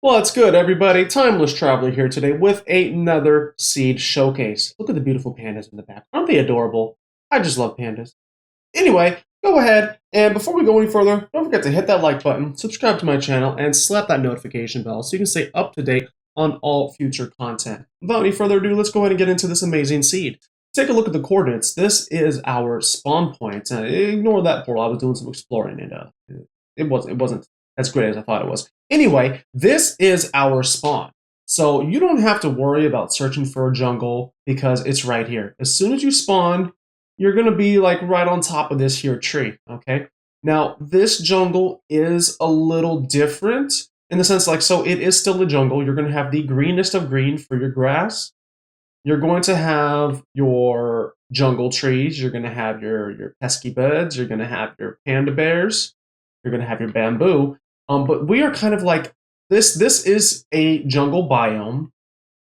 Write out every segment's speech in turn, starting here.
What's good, everybody? Timeless Traveler here today with another seed showcase. Look at the beautiful pandas in the back. Aren't they adorable? I just love pandas. Anyway, go ahead, and before we go any further, don't forget to hit that like button, subscribe to my channel, and slap that notification bell so you can stay up to date on all future content. Without any further ado, let's go ahead and get into this amazing seed. Take a look at the coordinates. This is our spawn point. Ignore that portal. I was doing some exploring, and it wasn't as great as I thought it was. Anyway, this is our spawn. So you don't have to worry about searching for a jungle because it's right here. As soon as you spawn, you're going to be like right on top of this here tree, okay? Now, this jungle is a little different in the sense so it is still a jungle. You're going to have the greenest of green for your grass. You're going to have your jungle trees. You're going to have your pesky beds. You're going to have your panda bears. You're going to have your bamboo. But we are kind of like this. This is a jungle biome,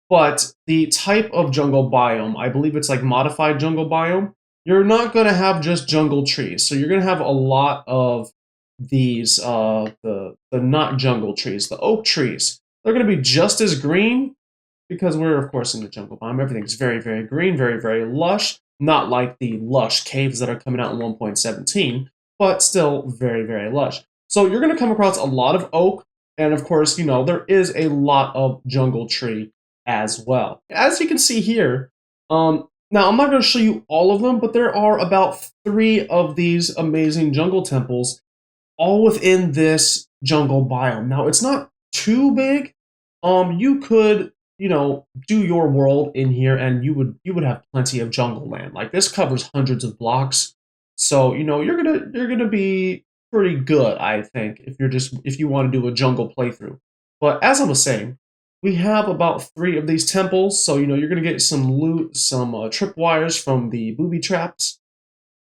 but the type of jungle biome, I believe it's like modified jungle biome. You're not going to have just jungle trees. So you're going to have a lot of these, the not jungle trees, the oak trees. They're going to be just as green because we're, of course, in the jungle biome. Everything's very, very green, very, very lush. Not like the lush caves that are coming out in 1.17, but still very, very lush. So you're going to come across a lot of oak, and of course, there is a lot of jungle tree as well. As you can see here, now I'm not going to show you all of them, but there are about 3 of these amazing jungle temples all within this jungle biome. Now, it's not too big. You could, do your world in here, and you would have plenty of jungle land. Like, this covers hundreds of blocks. So, you're gonna be pretty good, I think, if you want to do a jungle playthrough. But as I was saying, we have about 3 of these temples, so you're gonna get some loot, some tripwires from the booby traps,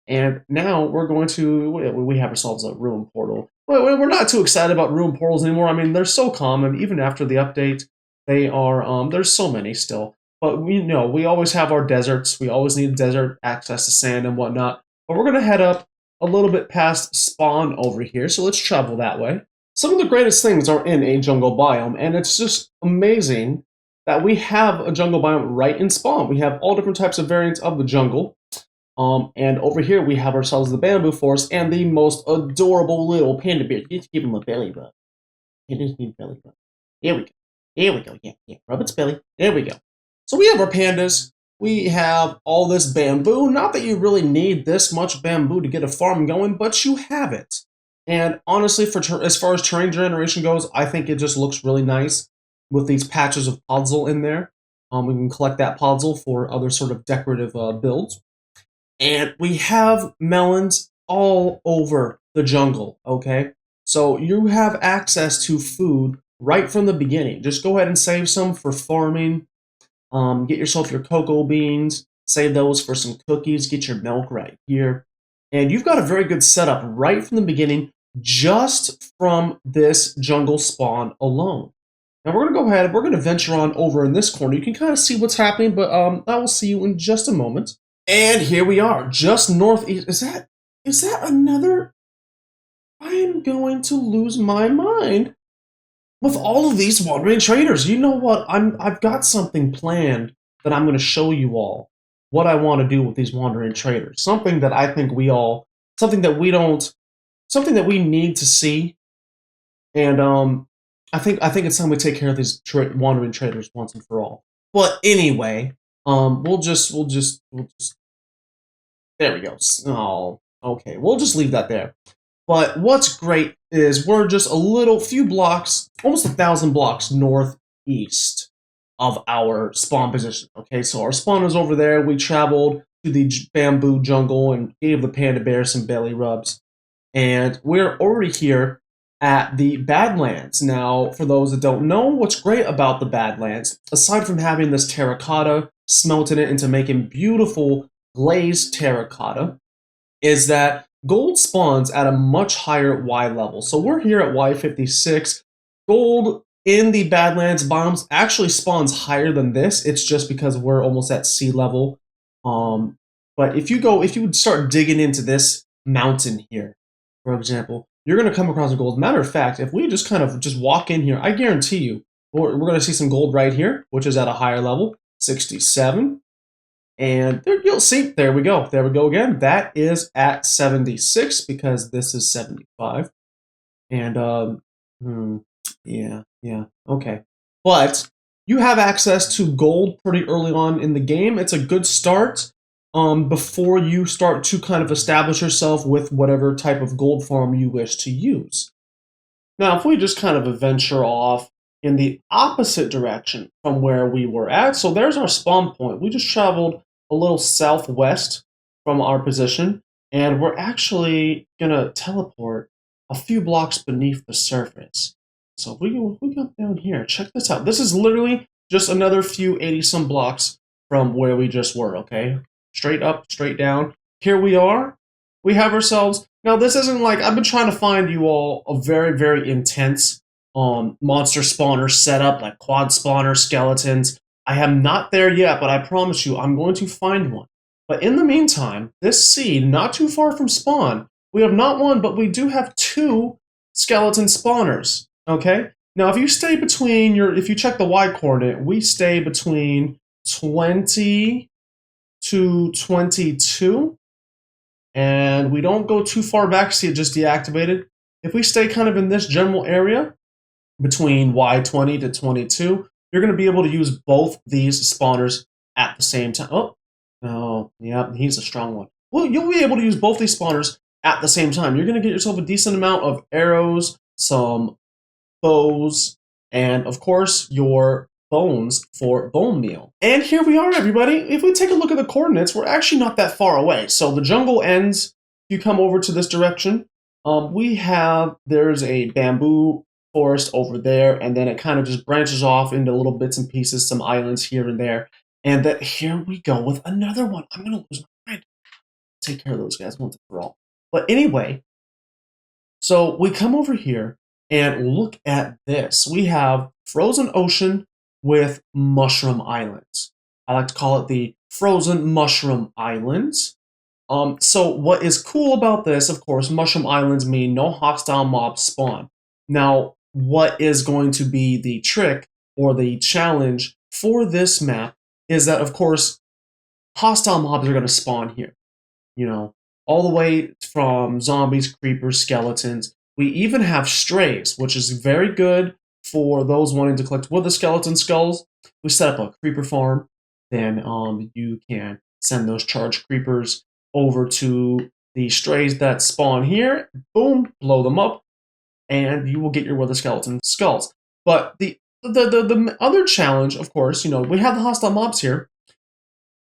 and now we're going to we have ourselves a ruin portal. We're not too excited about ruin portals anymore. I mean, they're so common, even after the update. They are there's so many still, but we always have our deserts. We always need desert access to sand and whatnot. But we're gonna head up a little bit past spawn over here, so let's travel that way. Some of the greatest things are in a jungle biome, and it's just amazing that we have a jungle biome right in spawn. We have all different types of variants of the jungle, and over here we have ourselves the bamboo forest and the most adorable little panda bear. Just give him a belly rub. Pandas need belly rub. There we go. There we go. Yeah. Rub its belly. There we go. So we have our pandas. We have all this bamboo. Not that you really need this much bamboo to get a farm going, but you have it. And honestly, as far as terrain generation goes, I think it just looks really nice with these patches of podzol in there. We can collect that podzol for other sort of decorative builds. And we have melons all over the jungle, okay? So you have access to food right from the beginning. Just go ahead and save some for farming. Get yourself your cocoa beans, save those for some cookies, get your milk right here. And you've got a very good setup right from the beginning, just from this jungle spawn alone. Now we're going to go ahead, we're going to venture on over in this corner. You can kind of see what's happening, but I will see you in just a moment. And here we are, just northeast. Is that another? I am going to lose my mind. With all of these wandering traders, you know what? I've got something planned that I'm going to show you all what I want to do with these wandering traders. Something that I think something that we need to see. And I think it's time we take care of these wandering traders once and for all. But anyway, we'll just there we go. Oh, okay. We'll just leave that there. But what's great is we're just few blocks, almost 1,000 blocks northeast of our spawn position. Okay, so our spawn is over there. We traveled to the bamboo jungle and gave the panda bear some belly rubs. And we're already here at the Badlands. Now, for those that don't know, what's great about the Badlands, aside from having this terracotta, smelting it into making beautiful glazed terracotta, is that gold spawns at a much higher Y level. So we're here at Y56. Gold in the Badlands biomes actually spawns higher than this. It's just because we're almost at sea level. But if you would start digging into this mountain here, for example, you're going to come across a gold. Matter of fact, if we just kind of just walk in here, I guarantee you, we're going to see some gold right here, which is at a higher level, 67. And there, you'll see, there we go again. That is at 76 because this is 75. And, yeah, okay. But you have access to gold pretty early on in the game. It's a good start before you start to kind of establish yourself with whatever type of gold farm you wish to use. Now, if we just kind of venture off in the opposite direction from where we were at, so there's our spawn point. We just traveled a little southwest from our position, and we're actually going to teleport a few blocks beneath the surface. So if we go down here, check this out. This is literally just another few 80-some blocks from where we just were, okay? Straight up, straight down. Here we are. We have ourselves... Now, this isn't like... I've been trying to find you all a very, very intense monster spawner setup, like quad spawner, skeletons. I am not there yet, but I promise you, I'm going to find one. But in the meantime, this seed, not too far from spawn, we have not one, but we do have 2 skeleton spawners, okay? Now, if you stay between if you check the Y coordinate, we stay between 20 to 22, and we don't go too far back, see it just deactivated. If we stay kind of in this general area, between Y20 to 22, you're going to be able to use both these spawners at the same time. Oh, yeah, he's a strong one. Well, you'll be able to use both these spawners at the same time. You're going to get yourself a decent amount of arrows, some bows, and of course your bones for bone meal. And here we are, everybody. If we take a look at the coordinates, we're actually not that far away. So the jungle ends, if you come over to this direction, there's a bamboo forest over there, and then it kind of just branches off into little bits and pieces, some islands here and there. And that here we go with another one. I'm going to lose my mind. Take care of those guys once and for all. But anyway, so we come over here and look at this. We have frozen ocean with mushroom islands. I like to call it the frozen mushroom islands. So what is cool about this, of course, mushroom islands mean no hostile mobs spawn. Now, what is going to be the trick or the challenge for this map is that, of course, hostile mobs are going to spawn here. You know, all the way from zombies, creepers, skeletons. We even have strays, which is very good for those wanting to collect with the skeleton skulls. We set up a creeper farm, then you can send those charged creepers over to the strays that spawn here. Boom, blow them up, and you will get your wither skeleton skulls. But the other challenge, of course, you know, we have the hostile mobs here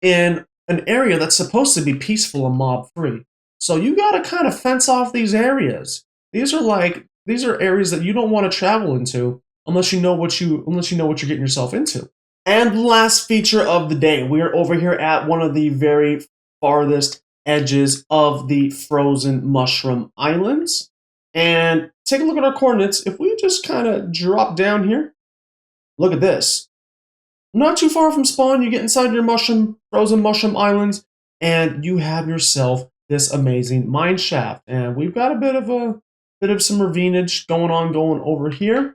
in an area that's supposed to be peaceful and mob free. So you got to kind of fence off these areas. These are areas that you don't want to travel into unless you know what you're getting yourself into. And last feature of the day, we are over here at one of the very farthest edges of the frozen mushroom islands. And take a look at our coordinates. If we just kind of drop down here, look at this. Not too far from spawn, you get inside your frozen mushroom islands, and you have yourself this amazing mineshaft. And we've got a bit of some ravinage going over here.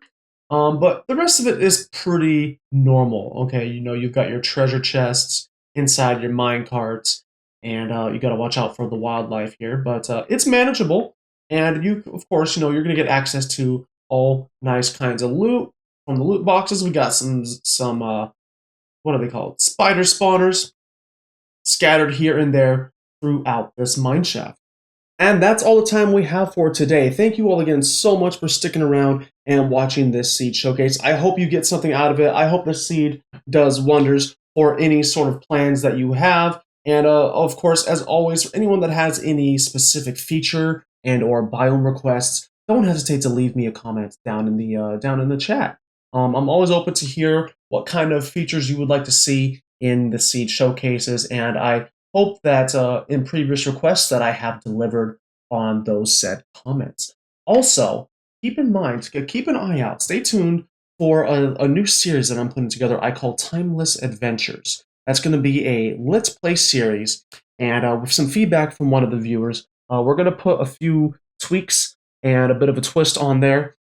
But the rest of it is pretty normal. Okay, you know, you've got your treasure chests inside your mine carts, and you got to watch out for the wildlife here. But it's manageable, and you, of course, you know, you're going to get access to all nice kinds of loot from the loot boxes. We got some what are they called? Spider spawners scattered here and there throughout this mineshaft. And that's all the time we have for today. Thank you all again so much for sticking around and watching this seed showcase. I hope you get something out of it. I hope this seed does wonders for any sort of plans that you have. And of course, as always, for anyone that has any specific feature and or biome requests, don't hesitate to leave me a comment down in the chat. I'm always open to hear what kind of features you would like to see in the seed showcases, and I hope that in previous requests that I have delivered on those said comments. Also, keep in mind, keep an eye out, stay tuned for a new series that I'm putting together I call Timeless Adventures. That's going to be a Let's Play series, and with some feedback from one of the viewers, we're going to put a few tweaks and a bit of a twist on there.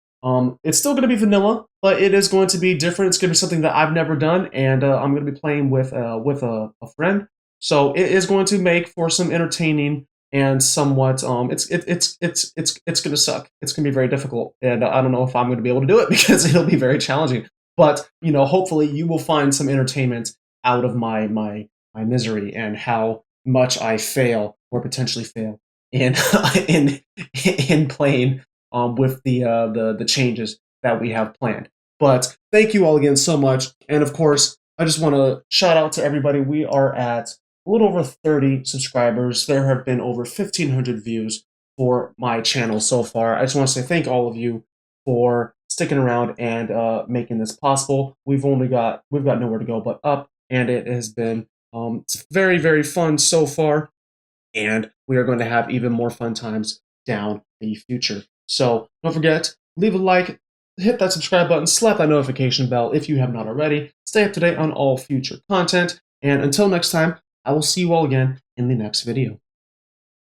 It's still going to be vanilla, but it is going to be different. It's going to be something that I've never done, and I'm going to be playing with a friend. So it is going to make for some entertaining and somewhat. It's going to suck. It's going to be very difficult, and I don't know if I'm going to be able to do it because it'll be very challenging. But hopefully you will find some entertainment out of my misery and how much I fail or potentially fail in in in playing with the changes that we have planned. But thank you all again so much, and of course, I just want to shout out to everybody. We are at a little over 30 subscribers. There have been over 1,500 views for my channel so far. I just want to say thank all of you for sticking around and making this possible. We've got nowhere to go but up, and it has been very, very fun so far, and we are going to have even more fun times down the future. So don't forget, leave a like, hit that subscribe button, slap that notification bell if you have not already. Stay up to date on all future content, and until next time, I will see you all again in the next video.